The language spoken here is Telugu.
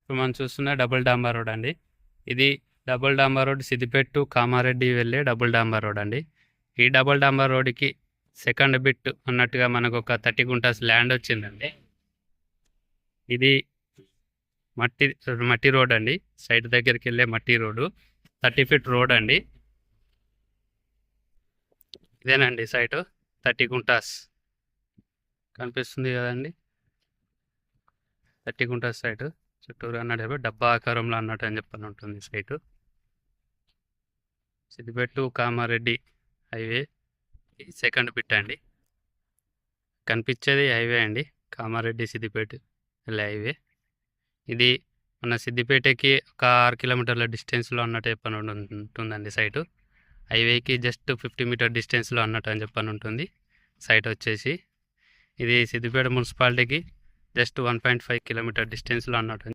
ఇప్పుడు మనం చూస్తున్న డబుల్ డాంబర్ రోడ్ అండి. ఇది డబుల్ డాంబర్ రోడ్ సిద్దిపేట టు కామారెడ్డి వెళ్ళే డబుల్ డాంబర్ రోడ్ అండి. ఈ డబుల్ డాంబర్ రోడ్కి సెకండ్ బిట్ అన్నట్టుగా మనకు ఒక 30 గుంటాస్ ల్యాండ్ వచ్చిందండి. ఇది మట్టి మట్టి రోడ్ అండి. సైడ్ దగ్గరికి వెళ్ళే మట్టి రోడ్డు 30 ఫీట్ రోడ్ అండి. ఇదేనండి సైటు 30 గుంటాస్ కనిపిస్తుంది కదండి. 30 గుంటాస్ సైటు చుట్టూరు అన్నట్టు డబ్బా ఆకారంలో అన్నట్టు అని చెప్పని ఉంటుంది site. Siddipet to Kamareddy highway second bit అండి. కనిపించేది హైవే అండి, కామారెడ్డి సిద్దిపేట వెళ్ళే హైవే. ఇది మన సిద్దిపేటకి ఒక 6 కిలోమీటర్ల డిస్టెన్స్లో అన్నట్టు చెప్పని ఉంటుందండి సైటు. హైవేకి జస్ట్ 50 మీటర్ డిస్టెన్స్లో అన్నట్టు అని చెప్పని ఉంటుంది సైట్ వచ్చేసి. ఇది సిద్దిపేట మున్సిపాలిటీకి జస్ట్ 1.5 కిలోమీటర్ డిస్టెన్స్లో అన్నట్టు.